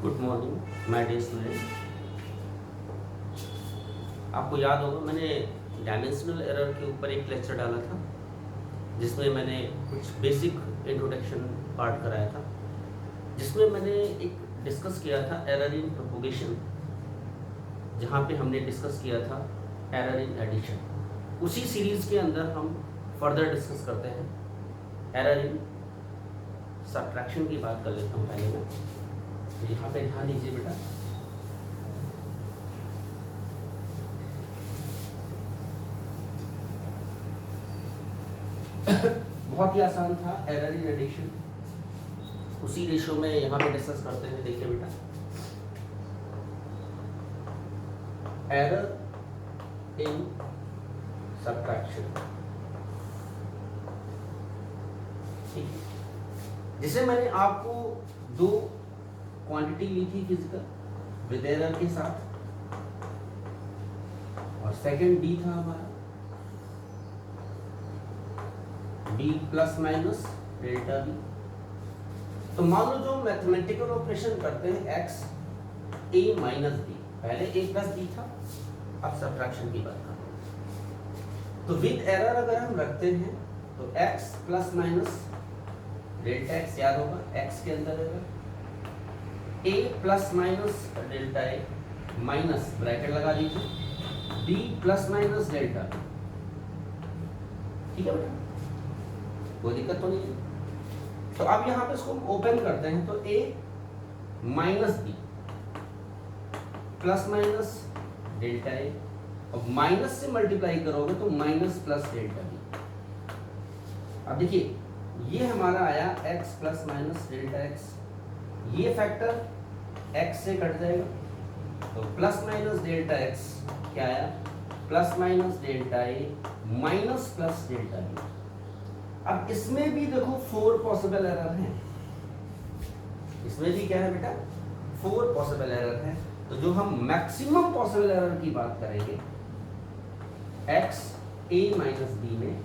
Good morning my dear student. आपको याद होगा मैंने डायमेंशनल एरर के ऊपर एक लेक्चर डाला था जिसमें मैंने कुछ बेसिक इंट्रोडक्शन पार्ट कराया था, जिसमें मैंने एक डिस्कस किया था एरर इन प्रोपोगेशन, जहाँ पे हमने डिस्कस किया था एरर इन एडिशन। उसी सीरीज़ के अंदर हम फर्दर डिस्कस करते हैं एरर इन सब्ट्रैक्शन की बात कर लेता हूँ पहले मैं। तो यहाँ पे ध्यान दीजिए बेटा, बहुत ही आसान था एरर इन एडिशन। उसी रेशो में यहाँ पे डिस्कस करते हैं। देखिए बेटा, एरर इन सब्ट्रैक्शन, ठीक है, जिसे मैंने आपको दो क्वांटिटी ली थी फिजिकल विद एरर के साथ, और सेकंड डी था हमारा b plus minus delta b. तो मान लो जो मैथमेटिकल ऑपरेशन करते हैं एक्स ए माइनस बी, पहले ए प्लस बी था, अब सब्ट्रैक्शन की बात करते हैं। तो विद एरर अगर हम रखते हैं तो x plus minus delta x, याद होगा एक्स के अंदर एरर, ए प्लस माइनस डेल्टा ए माइनस ब्रैकेट लगा दीजिए बी प्लस माइनस डेल्टा, ठीक है बेटा, कोई दिक्कत तो नहीं है। तो अब यहां पे इसको ओपन करते हैं तो a minus b plus minus delta a, अब माइनस से मल्टीप्लाई करोगे तो माइनस प्लस डेल्टा बी। अब देखिए ये हमारा आया x plus minus delta x, ये फैक्टर x से कट जाएगा तो प्लस माइनस डेल्टा x क्या आया, प्लस माइनस डेल्टा ए माइनस प्लस डेल्टा बी। अब इसमें भी देखो 4 पॉसिबल एरर हैं, इसमें भी क्या है बेटा 4 पॉसिबल एरर है। तो जो हम मैक्सिमम पॉसिबल एरर की बात करेंगे x a माइनस बी में,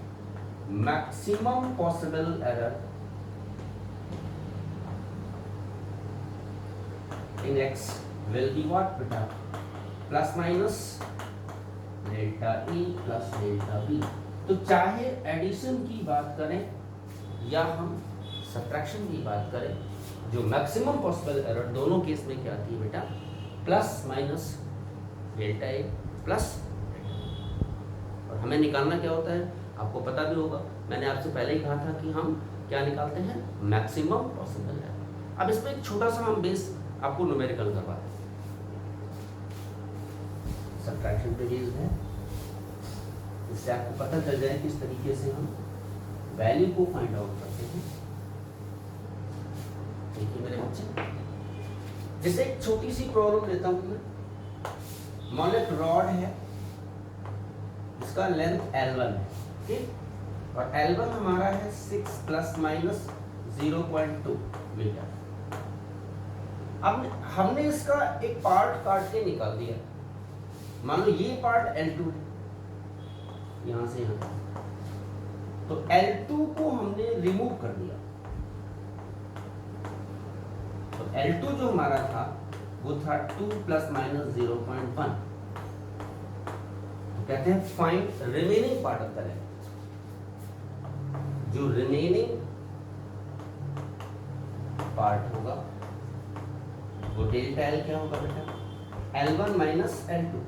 maximum possible error in x will be what beta, plus minus delta a plus delta b। तो चाहे एडिशन की बात करें या हम सब्ट्रैक्शन की बात करें, जो मैक्सिमम पॉसिबल एरर दोनों केस में क्या आती है बेटा, plus minus delta a plus, और हमें निकालना क्या होता है आपको पता भी होगा, मैंने आपसे पहले ही कहा था कि हम क्या निकालते हैं, मैक्सिमम पॉसिबल एरर। अब इसमें एक छोटा सा हम बेस आपको न्यूमेरिकल करवाते हैं, सब्ट्रैक्शन पे बेस्ड है, इससे आपको पता चल जाए किस तरीके से हम वैल्यू को फाइंड आउट करते हैं। देखिए मेरे बच्चे, जैसे एक छोटी सी प्रॉब्लम लेता हूं मैं, मान लो एक रॉड है जिसका लेंथ L1 है, ठीक, और L1 हमारा है 6 प्लस माइनस 0.2 मीटर। अब हमने इसका एक पार्ट काट के निकाल दिया, मान लो ये पार्ट L2 है, यहां से यहां, तो L2 को हमने रिमूव कर दिया, तो L2 जो हमारा था वो था 2 प्लस माइनस 0.1। तो कहते हैं find remaining part of the length, जो रिमेनिंग पार्ट होगा वो डेल्टा एल क्या होगा बेटा, L1 माइनस L2।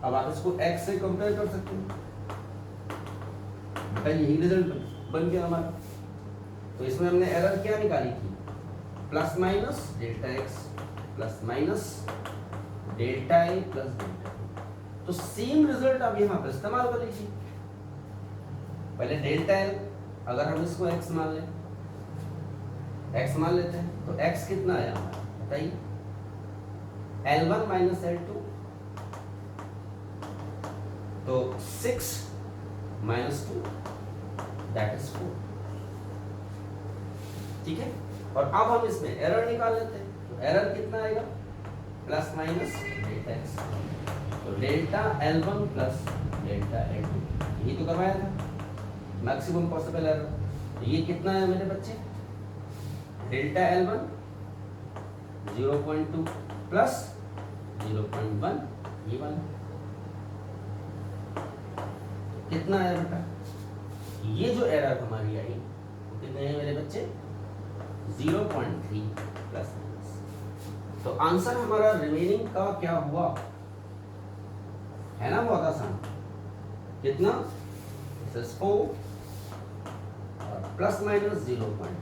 अब आप इसको x से कंपेयर कर सकते हैं बेटा, यही रिजल्ट बन गया हमारा। तो इसमें हमने एरर क्या निकाली थी, plus minus delta x plus minus delta a plus delta b. तो सेम रिजल्ट आप यहाँ पर इस्तेमाल कर लीजिए। पहले डेल्टा एल, अगर हम इसको x मान लें, x मान लेते हैं तो x कितना आया हमारा बताइए, L1 माइनस L2, तो 6 माइनस 2 दैट इज 4, ठीक है। और अब हम इसमें एरर निकाल लेते हैं, तो एरर कितना आएगा, प्लस माइनस डेल्टा एक्स, तो delta L1 plus delta L2, यही तो करवाया था मैक्सिमम पॉसिबल एरर। ये कितना है मेरे बच्चे, डेल्टा L1 0.2 प्लस 0.1 ये वाला कितना आया बेटा? ये जो एरर हमारी आई वो कितने हैं मेरे बच्चे? 0.3 प्लस माइनस। तो आंसर हमारा रिमेनिंग का क्या हुआ है ना? बहुत आसान। कितना? 4 और प्लस माइनस 0.3।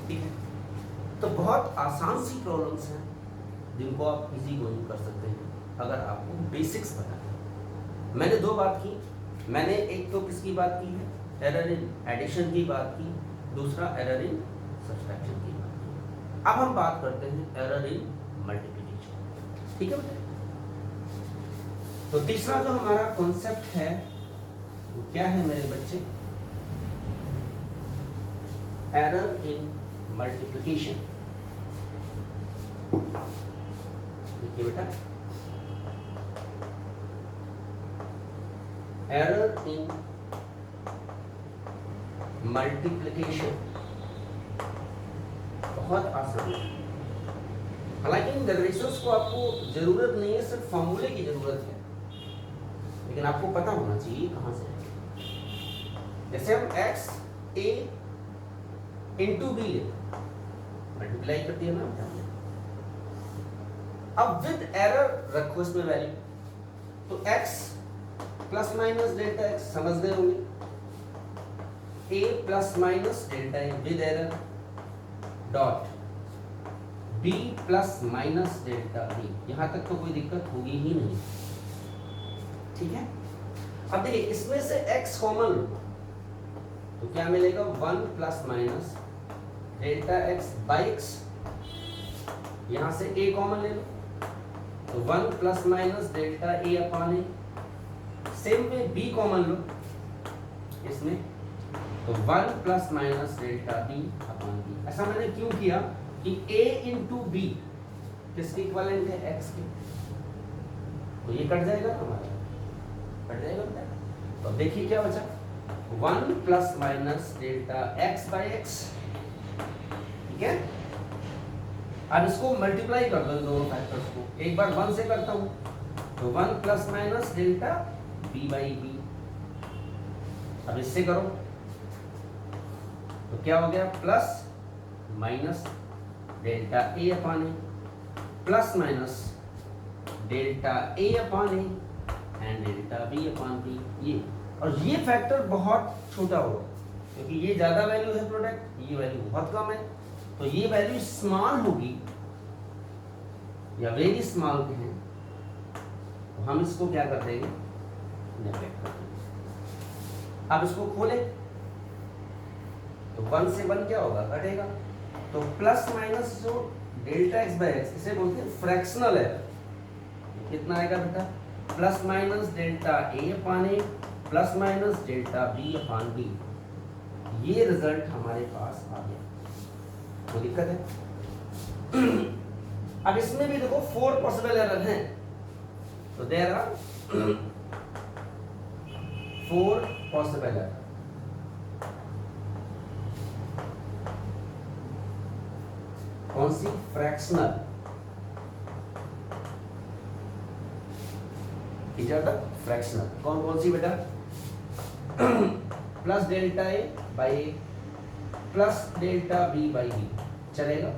ठीक है, तो बहुत आसान सी प्रॉब्लम्स हैं जिनको आप इजी गोइंग कर सकते हैं अगर आपको बेसिक्स पता है। मैंने दो बात की, मैंने एक तो किसकी बात की है? एरर इन एडिशन की बात की, दूसरा एरर इन सब्सट्रैक्शन की बात की। अब हम बात करते हैं एरर इन मल्टीप्लिकेशन। ठीक है बेटा? तो तीसरा जो हमारा कॉन्सेप्ट है वो क्या है मेरे बच्चे? Error in multiplication. देखिए बेटा, एरर इन मल्टीप्लिकेशन बहुत आसान है। हालांकि इन रेशियोज को आपको जरूरत नहीं है, सिर्फ फॉर्मूले की जरूरत है, लेकिन आपको पता होना चाहिए कहां से है। जैसे हम x a into b multiply करती है ना, अब विद एरर रखो इसमें वैल्यू, तो x plus minus delta x समझ गए होंगे, a plus minus delta a with error dot b plus minus delta b। यहां तक तो कोई दिक्कत होगी ही नहीं। ठीक है, अब देखिए इसमें से x कॉमन लो तो क्या मिलेगा? 1 plus minus delta x by x। यहां से a कॉमन ले लो तो 1 plus minus delta a upon a। Same way b common लो इसमें तो 1 plus minus delta b upon b। ऐसा मैंने क्यों किया कि a इंटू बी किसके इक्विवेलेंट है? x के। तो ये कट जाएगा हमारा, कट जाएगा बेटा। तो देखिए क्या बचा? 1 plus minus delta x by x। ठीक है, अब इसको मल्टीप्लाई कर दो दोनों फैक्टर्स को। एक बार 1 से करता हूं तो 1 plus minus delta b by b। अब इससे करो तो क्या हो गया? Plus minus delta a upon a plus minus delta a upon a and delta b upon b। ये और ये फैक्टर बहुत छोटा होगा क्योंकि ये ज्यादा वैल्यू है प्रोडक्ट, ये वैल्यू बहुत कम है। तो ये वैल्यू स्मॉल होगी या वेरी स्मॉल कहें तो हम इसको क्या कर देंगे? नेगलेक्ट कर देंगे। अब इसको खोले तो 1 से 1 क्या होगा? कटेगा। तो प्लस माइनस जो डेल्टा x बाई x इसे बोलते हैं फ्रैक्शनल है। कितना आएगा बेटा? Plus minus delta a upon a plus minus delta b upon b। ये रिजल्ट हमारे पास आ गया। कोई दिक्कत है? अब इसमें भी देखो 4 पॉसिबल एरर हैं, तो देयर आर 4 पॉसिबल एरर। कौन सी? फ्रैक्शनल। फ्रैक्शनल कौन कौन सी बेटा? Plus delta a by a plus delta b by b चलेगा,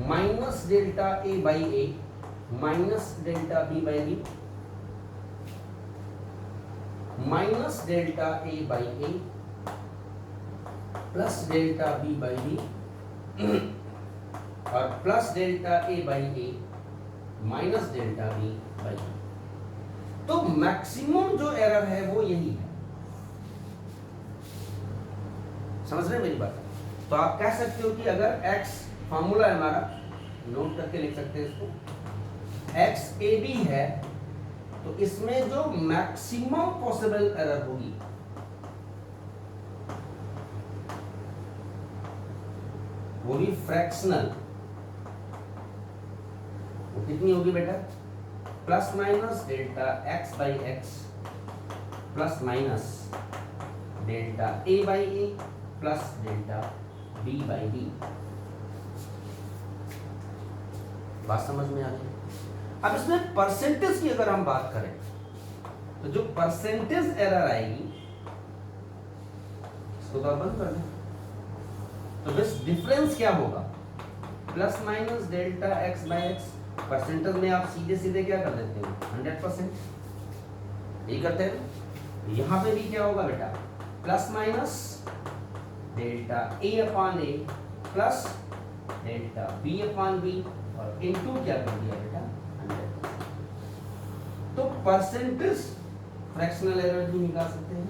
minus delta a by a minus delta b by b, minus delta a by a plus delta b by b और plus delta a by a minus delta b by b. तो maximum जो error है वो यही है। समझ रहे हैं मेरी बात? तो आप कह सकते हो कि अगर x फार्मूला है हमारा, नोट करके लिख सकते हैं इसको, x ए बी है तो इसमें जो मैक्सिमम पॉसिबल एरर होगी वो भी फ्रैक्शनल, वो कितनी होगी बेटा? Plus minus delta x by x plus minus delta a by a plus delta b by b. बात समझ में आ गई? अब इसमें परसेंटेज की अगर हम बात करें तो जो परसेंटेज एरर आएगी इसको तो बंद कर दें, तो बस डिफरेंस क्या होगा, plus minus delta x by x. Percentage में आप सीधे सीधे क्या कर देते हो, 100%, यही करते हैं। यहां पे भी क्या होगा बेटा, plus minus delta a upon a plus delta b upon b, और इनटू क्या कर दिया बेटा, 100%। तो परसेंटेज फ्रैक्शनल एरर भी निकाल सकते हैं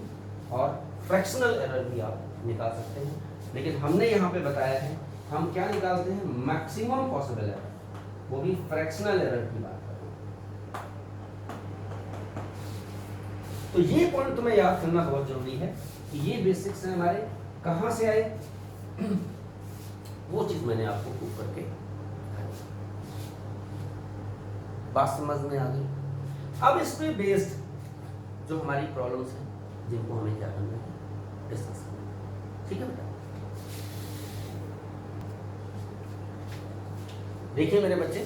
और फ्रैक्शनल एरर भी आप निकाल सकते हैं, लेकिन हमने यहाँ पे बताया है हम क्या निकालते हैं, मैक्सिमम पॉसिबल एरर, वो भी फ्रैक्शनल एरर की बात कर रहे हैं। तो ये पॉइंट तुम्हें याद करना बहुत जरूरी है कि ये बेसिक्स हैं हमारे, कहाँ से आए वो चीज मैंने आपको प्रूव करके, बात समझ में आ गई। अब इस पे बेस्ड जो हमारी प्रॉब्लम्स हैं जिनको हमें क्या करना है, डिस्कस करना है, ठीक है बेटा। देखिए मेरे बच्चे,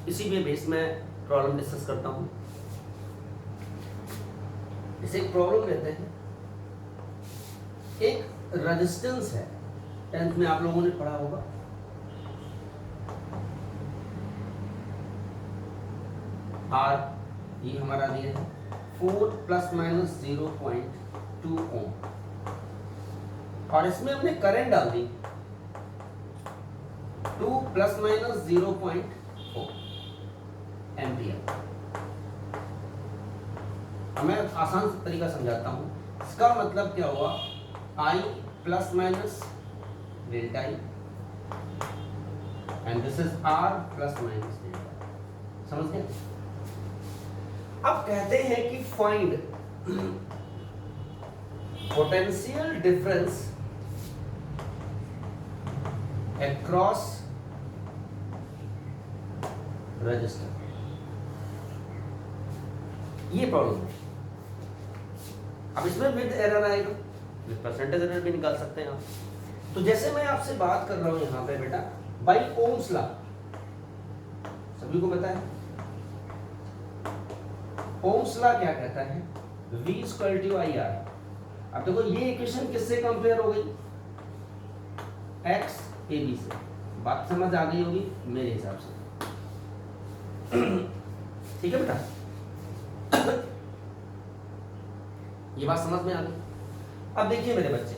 इसी पे बेस में प्रॉब्लम डिस्कस करता हूं। इसे एक प्रॉब्लम लेते हैं, एक रेजिस्टेंस है, 10th में आप लोगों ने पढ़ा होगा, R ये हमारा दिया है 4 प्लस माइनस 0.2 ओम, और इसमें हमने करंट डाल दी 2 प्लस माइनस 0.4 एम्पियर। मैं आसान तरीका समझाता हूं, इसका मतलब क्या हुआ, I plus minus delta I and this is R plus minus delta, समझ गए? अब कहते हैं कि find potential difference across register, ये प्रॉब्लम है। अब इसमें विद एरर आएगा, विद परसेंटेज एरर भी निकाल सकते हैं आप। तो जैसे मैं आपसे बात कर रहा हूं यहां पे बेटा, बाई ओम्स लॉ सभी को पता है। ओम्स लॉ क्या कहता है, V equal to I R. अब देखो ये इक्वेशन किससे कंपेयर हो गई, x ए बी से। बात समझ आ गई होगी मेरे हिसाब से, ठीक है बेटा? ये बात समझ में आ गई। अब देखिए मेरे बच्चे,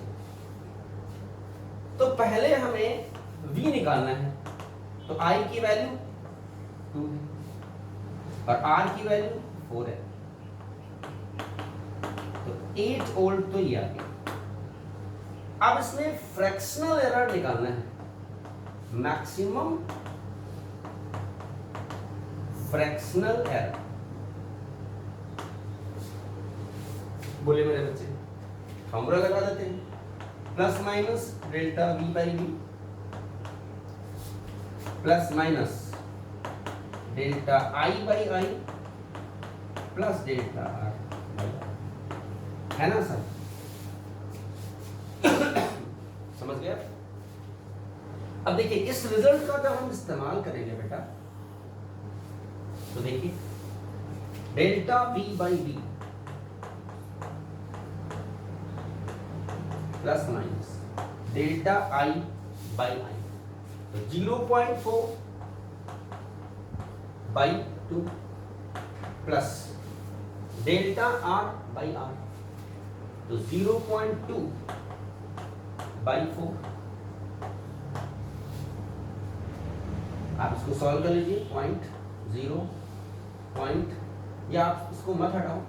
तो पहले हमें V निकालना है, तो I की वैल्यू 2 है और R की वैल्यू 4 है, तो 8 वोल्ट तो ये आ गया। अब इसमें फ्रैक्शनल एरर निकालना है, मैक्सिमम फ्रैक्शनल एरर। बोले मेरे बच्चे, फॉर्मूला लगा देते हैं, plus minus delta V by b plus minus delta I by I plus delta R by R, है ना सर? समझ गया? अब देखिए इस रिजल्ट का जब हम इस्तेमाल करेंगे बेटा, तो देखिए delta V by b plus minus delta I by I, तो 0.4 बाई 2 प्लस डेल्टा R बाई R, तो 0.2 बाई 4। आप इसको सॉल्व कर लीजिए, पॉइंट, या आप इसको मत हटाओ,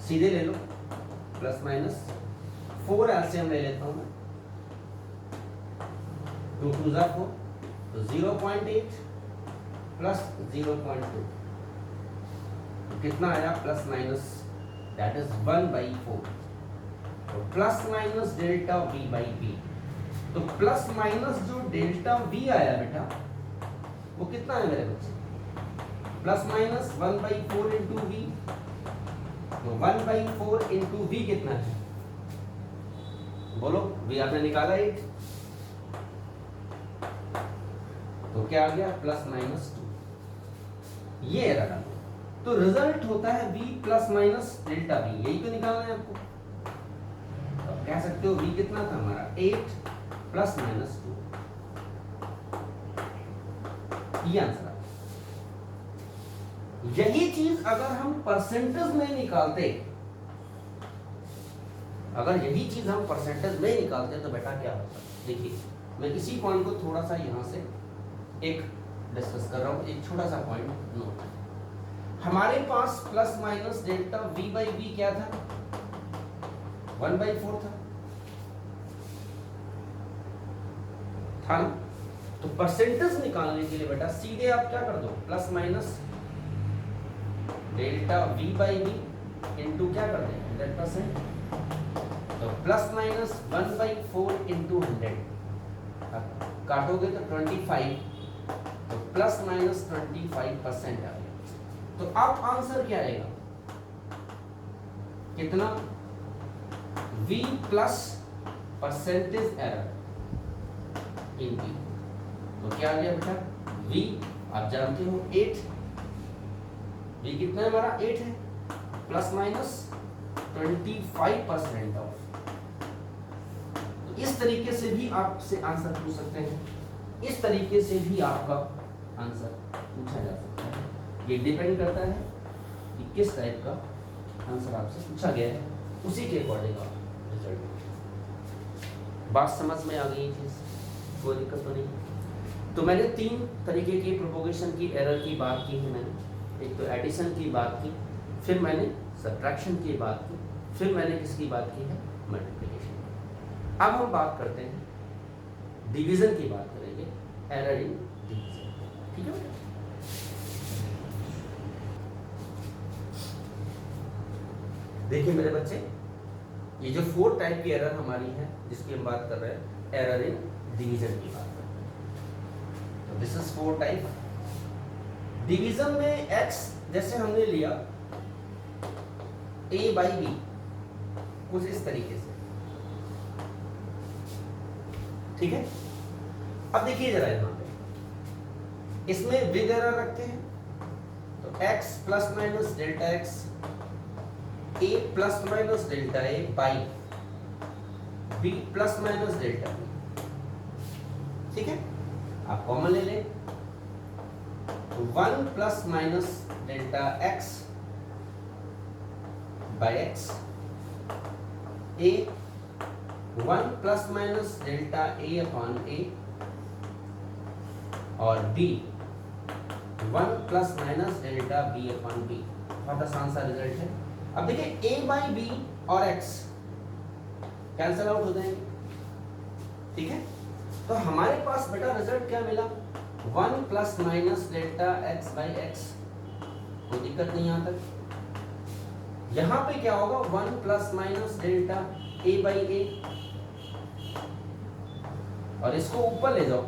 सीधे ले लो, प्लस माइनस 4 एलसीएम ले लेता हूं मैं, 2 2 जा 4, तो 0.8 प्लस 0.2 कितना आया, प्लस माइनस दैट इज 1/4, तो plus minus delta V by b. तो प्लस माइनस जो डेल्टा V आया बेटा, वो कितना है मेरे बच्चे, प्लस माइनस 1/4 इंटू V तो 1/4 इंटू वी कितना है, बोलो, वी आपने निकाला 8, तो क्या आ गया +-2, ये एरर आ गया। तो रिजल्ट होता है v ± डेल्टा v, यही तो निकालना है आपको। तो आप कह सकते हो v कितना था हमारा 8 ± 2, ये आंसर। यही चीज अगर हम परसेंटेज में निकालते, अगर यही चीज हम परसेंटेज में निकालते तो बेटा क्या होता। देखिए मैं इसी पॉइंट को थोड़ा सा यहां से एक डिस्कस कर रहा हूं, एक छोटा सा पॉइंट नोट। हमारे पास ± डेल्टा v/v क्या था, 1/4 था ना। तो परसेंटेज निकालने के लिए बेटा सीधे आप क्या कर दो, ± डेल्टा v/v इंटू क्या कर दें 100%, तो ±1/4 इंटू 100, अब काटोगे तो 25, तो ±25% आ गया। तो अब आंसर क्या आएगा, कितना, v plus percentage error in v, तो क्या आ गया बेटा, v आप जानते हो 8, v कितना है हमारा 8 है, ±25% ऑफ। तो इस तरीके से भी आपसे आंसर पूछ सकते हैं, इस तरीके से भी आपका आंसर पूछा जा सकता है। ये डिपेंड करता है कि किस टाइप का आंसर आपसे पूछा गया है, उसी के अकॉर्डिंग आप रिजल्ट। बात समझ में आ गई चीज, कोई दिक्कत तो नहीं। तो मैंने 3 तरीके की प्रोपोगेशन की एरर की बात की है मैंने, एक तो एडिशन की बात की, फिर मैंने सब्ट्रैक्शन की बात की, फिर मैंने किसकी बात की है, मल्टीप्लिकेशन। अब हम बात करते हैं डिवीजन की, बात करेंगे एरर इन डिवीजन, ठीक है। देखिए मेरे बच्चे, ये जो 4 टाइप की एरर हमारी है जिसकी हम बात कर रहे हैं, एरर इन डिवीजन की बात कर रहे हैं। तो दिस इज 4 टाइप। डिवीजन में x जैसे हमने लिया a/b, कुछ इस तरीके से, ठीक है। अब देखिए जरा यहां पे, इसमें विद एरर रखते हैं, तो x ± delta x, a ± delta a by b ± delta b, ठीक है। आप कॉमन ले लें, 1 ± delta x by x, a 1 ± delta a upon a, और b 1 ± delta b upon b। बहुत आसान सा रिजल्ट है। अब देखिए a/b और x कैंसल आउट हो जाएंगे, ठीक है। तो हमारे पास बेटा रिजल्ट क्या मिला, 1 ± डेल्टा x बाई x, कोई दिक्कत नहीं यहाँ तक। यहाँ पे क्या होगा, 1 ± डेल्टा a बाई a, और इसको ऊपर ले जाओ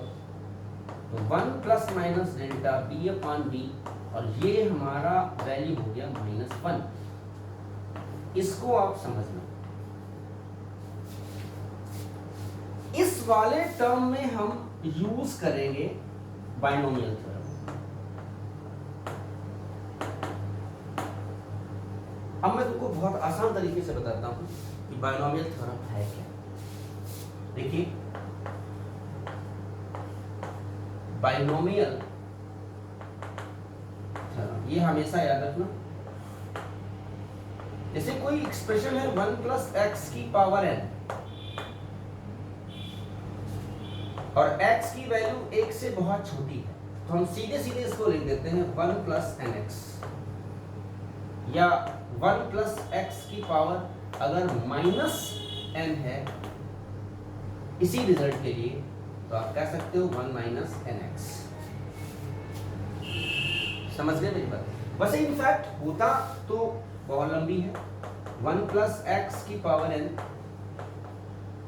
तो 1 ± डेल्टा b अपॉन b, और ये हमारा वैल्यू हो गया -1। इसको आप समझना, इस वाले टर्म में हम यूज करेंगे बाइनोमियल थ्योरम। अब मैं तुमको बहुत आसान तरीके से बताता हूं कि बाइनोमियल थ्योरम है क्या। देखिए बाइनोमियल थ्योरम, ये हमेशा याद रखना, जैसे कोई एक्सप्रेशन है 1 + x की पावर n, और x की वैल्यू 1 से बहुत छोटी है, तो हम सीधे सीधे इसको लिख देते हैं 1 + nx, या 1 + x की पावर अगर -n है इसी रिजल्ट के लिए, तो आप कह सकते हो 1 - nx। समझ गए मेरी बात। वैसे इनफैक्ट होता तो बहुत लंबी है, 1 + x की पावर n,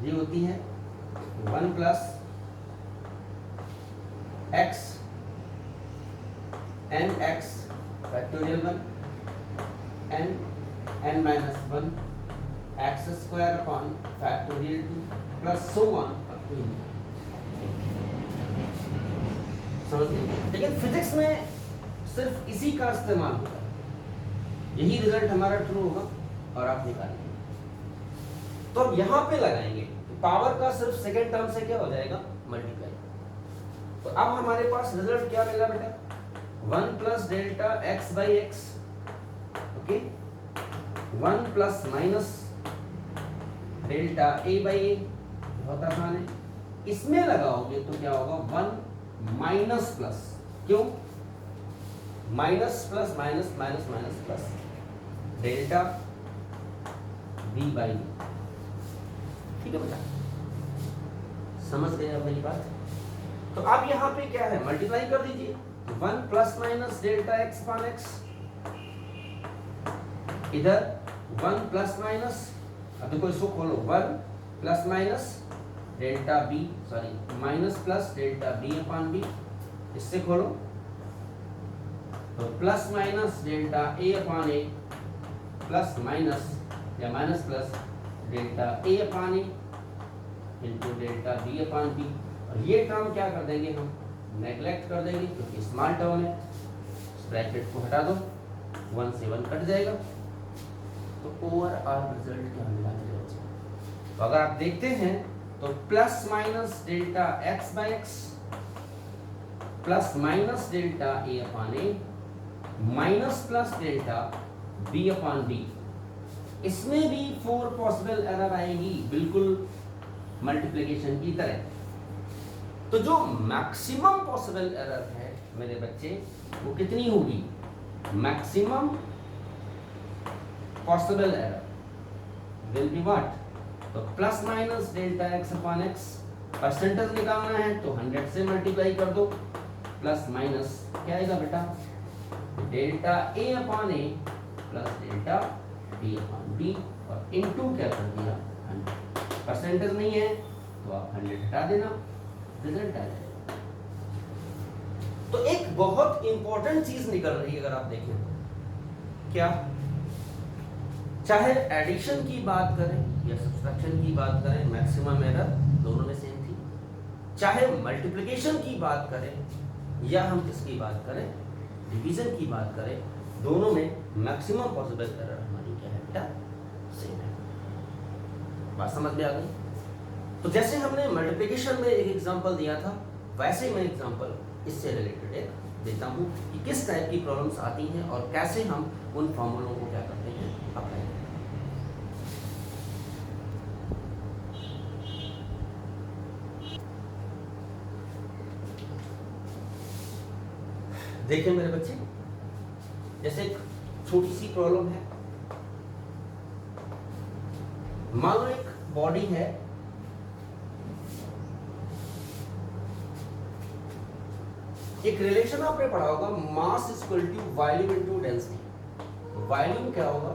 ये होती है 1 + x nx factorial 1 n n minus 1 x square upon factorial 2 plus so on up to समझ गए। लेकिन फिजिक्स में सिर्फ इसी का इस्तेमाल होगा, यही रिजल्ट हमारा ट्रू होगा और आप निकालेंगे। तो अब यहाँ पे लगाएंगे तो पावर का सिर्फ सेकेंड टर्म से क्या हो जाएगा, मल्टीप्लाई। तो अब हमारे पास रिजल्ट क्या मिला बेटा, 1 plus delta x by x, okay, 1 plus minus delta a by a, बहुत आसान है। इसमें लगाओगे तो क्या होगा, 1 माइनस प्लस, क्यों, minus plus minus minus minus plus delta b by, ठीक है बेटा, समझ गए आप मेरी बात। तो अब यहां पे क्या है, मल्टीप्लाई कर दीजिए, 1 plus minus delta x upon x, इधर 1 प्लस माइनस, अब देखो इसको खोलो, 1 plus minus delta b, sorry minus plus delta b upon b, इससे खोलो तो plus minus delta a upon a plus minus या minus plus delta a upon a into delta b upon b. और ये टर्म क्या कर देंगे, हम नेग्लेक्ट कर देंगे क्योंकि स्मॉल टर्म है, ब्रैकेट को हटा दो, 1 से 1 कट जाएगा। तो ओवरऑल रिजल्ट क्या मिला मेरे बच्चे, तो अगर आप देखते हैं तो plus minus delta x by x plus minus delta a upon a minus plus delta b upon b, इसमें भी 4 पॉसिबल एरर आएगी, बिल्कुल मल्टीप्लिकेशन की तरह। तो जो मैक्सिमम पॉसिबल एरर है मेरे बच्चे वो कितनी होगी, maximum possible error will be what, तो plus minus delta x upon x, percentage निकालना है तो 100 से मल्टीप्लाई कर दो, प्लस माइनस क्या आएगा बेटा, delta a upon a plus delta b upon b, और इनटू क्या कर दिया 100, परसेंटेज नहीं है तो आप 100 हटा देना, रिजल्ट आ जाएगा। तो एक बहुत इंपॉर्टेंट चीज निकल रही है अगर आप देखें, क्या, चाहे एडिशन की बात करें या सब्ट्रैक्शन की बात करें, मैक्सिमम एरर दोनों में सेम थी, चाहे मल्टीप्लिकेशन की बात करें या हम किसकी बात करें, डिवीजन की बात करें, दोनों में मैक्सिमम पॉसिबल एरर हमारी क्या है बेटा, सेम है। बात समझ में आ गई। तो जैसे हमने मल्टीप्लिकेशन में एक एग्जांपल दिया था, वैसे मैं एग्जांपल इससे रिलेटेड एक देता हूं कि किस टाइप की प्रॉब्लम्स आती हैं और कैसे हम उन फॉर्मूलों को क्या करते हैं, अप्लाई करते हैं। देखिए मेरे बच्चे, जैसे एक छोटी सी प्रॉब्लम है, मान लो एक बॉडी है, एक रिलेशन आपने पढ़ा होगा, mass equal to volume into density. Volume क्या होगा,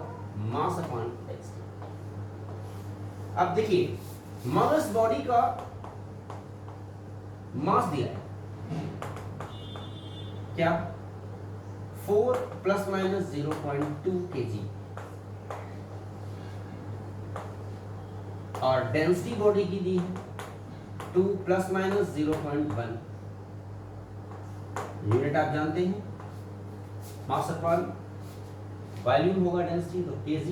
मास अपॉन डेंसिटी। अब देखिए, मान लो इस बॉडी का मास दिया है क्या, 4 प्लस माइनस 0.2 kg, और डेंसिटी बॉडी की दी है 2 प्लस माइनस 0.1, यूनिट आप जानते हैं, मास अपॉन वॉल्यूम होगा डेंसिटी, तो kg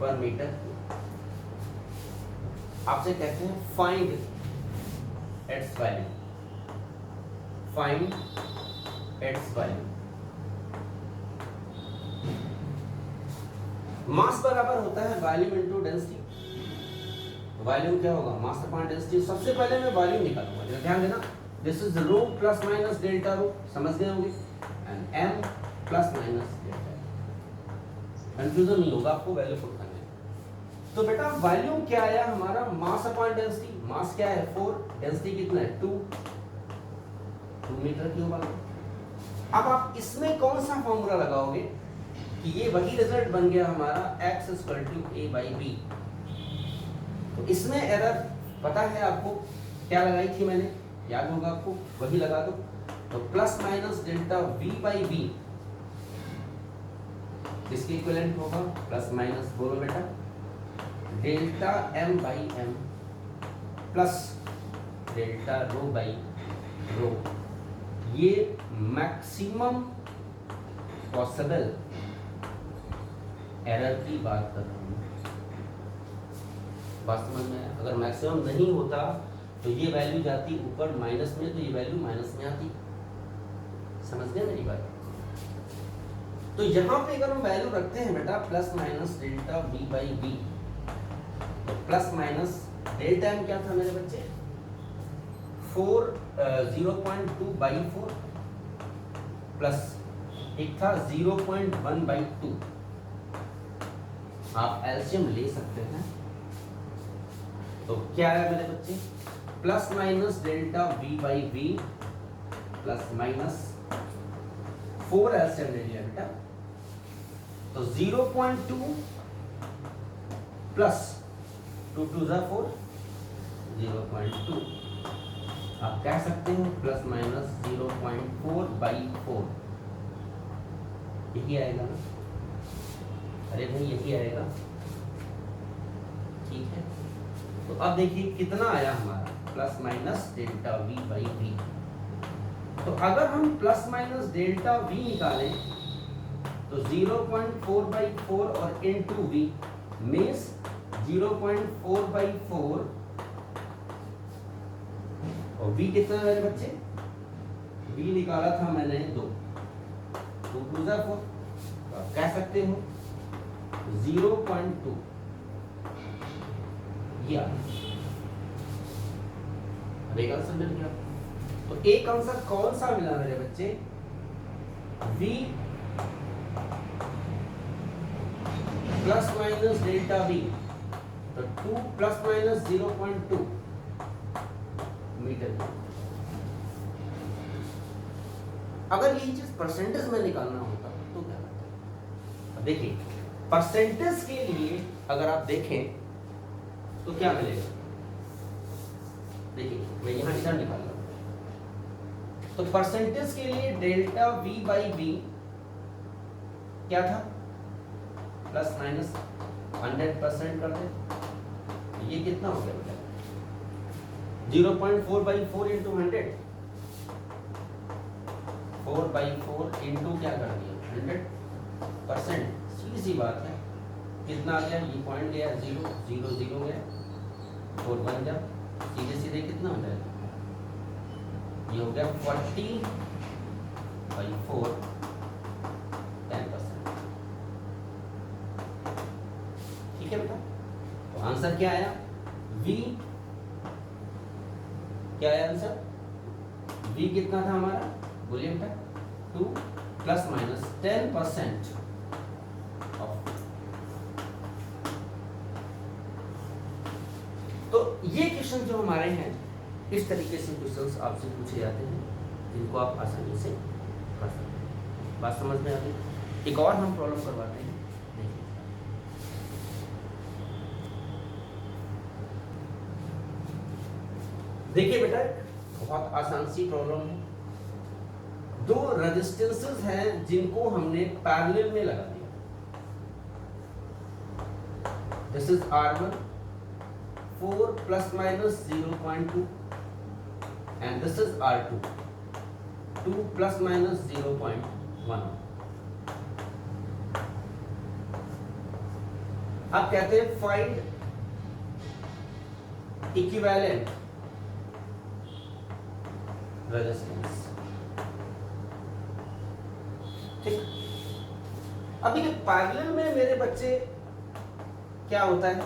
पर मीटर। आपसे कहते हैं find its value, find its value. Mass बराबर होता है वॉल्यूम इनटू डेंसिटी। वॉल्यूम क्या होगा, मास अपॉन डेंसिटी। सबसे पहले मैं वॉल्यूम निकालूंगा, ध्यान देना, this is rho plus minus delta rho, समझ गए होंगे, and m plus minus delta, confusion नहीं होगा आपको, वैल्यू पुट करना है। तो बेटा वॉल्यूम क्या आया हमारा, मास अपॉन डेंसिटी, मास क्या है 4, डेंसिटी कितना है 2 मीटर क्यूब। अब आप इसमें कौन सा फॉर्मूला लगाओगे कि ये वही रिजल्ट बन गया हमारा x equal to a by b. तो इसमें एरर पता है आपको, क्या लगाई थी मैंने, याद होगा आपको, वही लगा दो। तो plus minus delta v by b, इसके इक्विवेलेंट होगा प्लस माइनस बोलो बेटा delta m by m plus delta rho by rho. ये मैक्सिमम पॉसिबल एरर की बात कर रहा हूँ। बात समझ में आया? अगर मैक्सिमम नहीं होता तो ये वैल्यू जाती ऊपर माइनस में, तो ये वैल्यू माइनस में आती। समझ गए मेरी बात? तो यहाँ पे अगर हम वैल्यू रखते हैं बेटा plus minus delta v by v, तो प्लस माइनस डेल्टा एम क्या था मेरे बच्चे 0.2 बाई 4 प्लस एक था 0.1 बाई 2। आप एलसीएम ले सकते हैं। तो क्या है मेरे बच्चे plus minus delta v by v plus minus 4 LCM ले लिया बेटा, तो 0.2 प्लस 2 2 जा 4 0.2। आप कह सकते हैं प्लस माइनस 0.4 बाई 4, यही आएगा ना? अरे भाई यही आएगा, ठीक है। तो अब देखिए कितना आया हमारा plus minus delta v by v. तो अगर हम प्लस माइनस डेल्टा वी निकालें तो 0.4 बाई 4 और इनटू वी मीन्स 0.4 बाई 4 और वी कितना है मेरे बच्चे? वी निकाला था मैंने 2 2 2 जा 4, तो आप कह सकते हो 0.2 या अब एक आंसर मिल गया। तो एक आंसर कौन सा मिला मेरे बच्चे? v plus minus delta v, तो 2 प्लस माइनस 0.2 मीटर। अगर यही चीज परसेंटेज में निकालना होता तो क्या होता? अब देखिए परसेंटेज के लिए अगर आप देखें तो क्या मिलेगा? देखिए मैं यहां इधर निकाल रहा हूं। तो परसेंटेज के लिए डेल्टा v बाई वी क्या था? प्लस माइनस 100% कर दे, ये कितना हो गया बेटा? 0.4 बाई 4 इंटू 100, 4 बाई 4 इंटू क्या कर दिया 100%। सीधी सी बात है, कितना आ गया? ये पॉइंट गया 0 0 0 गया 4 बन जा, सीधे सीधे कितना हो जाएगा? ये हो गया 40 बाई 4 10%। ठीक है बेटा? तो आंसर क्या आया? v क्या आया आंसर? v कितना था हमारा? बोलिए बेटा 2 प्लस माइनस 10% ऑफ। तो ये क्वेश्चन जो हमारे हैं इस तरीके से क्वेश्चंस आपसे पूछे जाते हैं जिनको आप आसानी से कर सकते हैं। बात समझ में आ गई? एक और हम प्रॉब्लम करवाते हैं, देखिए बेटा बहुत आसान सी प्रॉब्लम है। 2 रेजिस्टेंसेस हैं जिनको हमने पैरेलल में लगा दिया। This is R1 4 plus minus 0.2 and this is R2 2 plus minus 0.1। आप कहते हैं फाइंड इक्विवेलेंट रेजिस्टेंस। ठीक, अब देखिए पैरेलल में मेरे बच्चे क्या होता है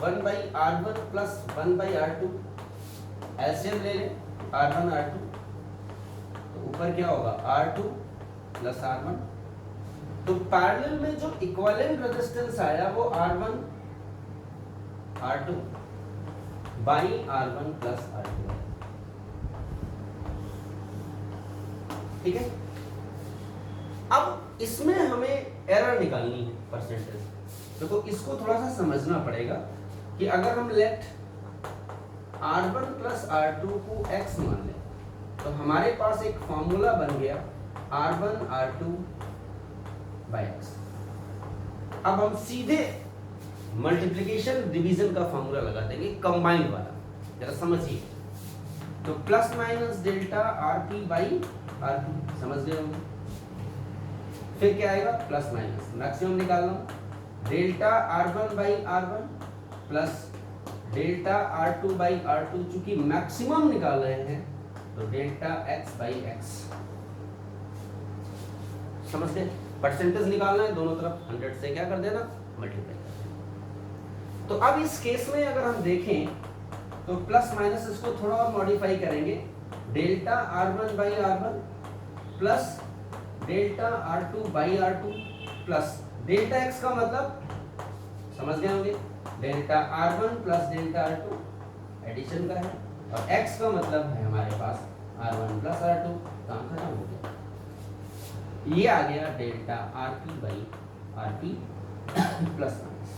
1/R1 प्लस 1/R2। एलसीएम ले लें R1 R2, तो ऊपर क्या होगा R2 प्लस R1। तो पैरेलल में जो इक्विवेलेंट रेजिस्टेंस आया वो R1 R2 by R1 plus R2। ठीक है, अब इसमें हमें एरर निकालनी है परसेंटेज। देखो इसको थोड़ा सा समझना पड़ेगा कि अगर हम लेट R1 प्लस R2 को x मान लें तो हमारे पास एक फॉर्मूला बन गया R1 R2 बाई x। अब हम सीधे मल्टीप्लिकेशन डिवीजन का फॉर्मूला लगा देंगे, कंबाइंड वाला, जरा समझिए। तो plus minus delta RP by RP, समझ गए होंगे। फिर क्या आएगा, प्लस माइनस मैक्सिमम निकालना, delta R1 by R1 plus delta R2 by R2, चूंकि मैक्सिमम निकाल रहे हैं तो डेल्टा X बाई X, समझ गए। परसेंटेज निकालना है, दोनों तरफ 100 से क्या कर देना, मल्टीप्लाई कर देना। तो अब इस केस में अगर हम देखें तो प्लस माइनस इसको थोड़ा और मॉडिफाई करेंगे, delta R1 by R1 plus delta R2 by R2 plus delta X का मतलब समझ गए होंगे, delta R1 plus delta R2 addition का है, और X का मतलब है हमारे पास R1 प्लस R2, काम खत्म हो गया। ये आ गया delta RP by RP plus minus.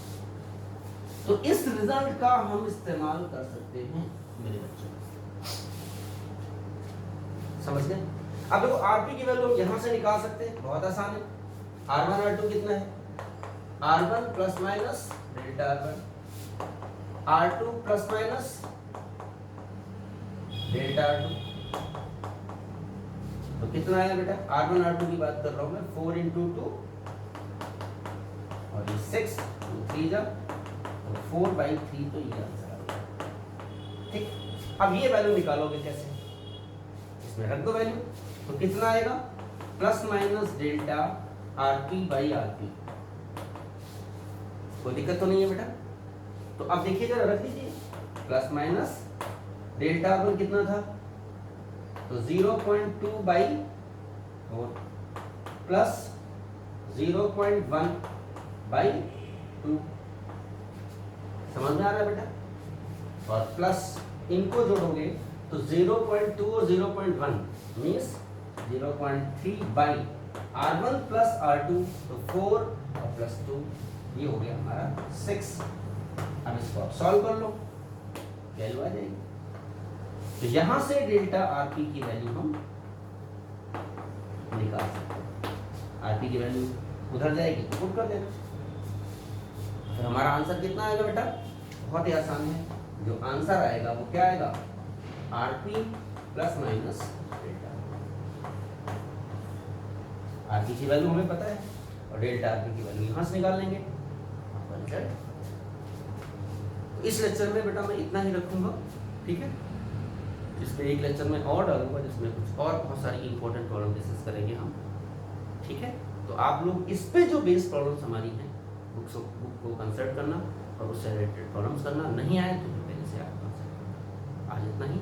तो इस रिजल्ट का हम इस्तेमाल कर सकते हैं मेरे बच्चों, समझ गए। अब देखो RP की वैल्यू हम यहां से निकाल सकते हैं, बहुत आसान है। R1 R2 कितना है, R1 plus minus delta R1, R2 plus minus delta R2, तो कितना आया बेटा, R1 R2 की बात कर रहा हूं मैं, 4 इंटू 2 और ये 6, 2 3 जा, तो 4/3, तो ये आंसर आ गया। ठीक, अब ये वैल्यू निकालोगे कैसे, इसमें रख दो वैल्यू, तो कितना आएगा, plus minus delta RP by RP, कोई दिक्कत तो नहीं है बेटा। तो अब देखिए जरा, रख दीजिए, प्लस माइनस डेल्टा R1 कितना था, तो 0.2 बाई 4 प्लस 0.1 बाई 2, समझ में आ रहा है बेटा, और प्लस इनको जोड़ोगे तो 0.2 और 0.1 means 0.3 by R1 plus R2, तो 4 और प्लस 2, ये हो गया हमारा 6। अब इसको आप सॉल्व कर लो, वैल्यू आ जाएगी। तो यहां से डेल्टा RP की वैल्यू हम निकाल सकते हैं, RP की वैल्यू उधर जाएगी तो पुट कर देना, फिर हमारा आंसर कितना आएगा बेटा, बहुत ही आसान है। जो आंसर आएगा वो क्या आएगा, RP plus minus delta. RP की वैल्यू हमें पता है और डेल्टा RP की वैल्यू यहां से निकाल लेंगे। तो इस लेक्चर में बेटा मैं इतना ही रखूंगा, ठीक है। इसमें एक लेक्चर में और डालूंगा जिसमें कुछ और बहुत सारी इंपॉर्टेंट प्रॉब्लम डिस्कस करेंगे हम, ठीक है। तो आप लोग इस पे जो बेस प्रॉब्लम्स हमारी हैं बुक को कंसल्ट करना और उससे रिलेटेड प्रॉब्लम्स करना, नहीं आए तो पहले से आप कंसल्ट करना। आज इतना ही।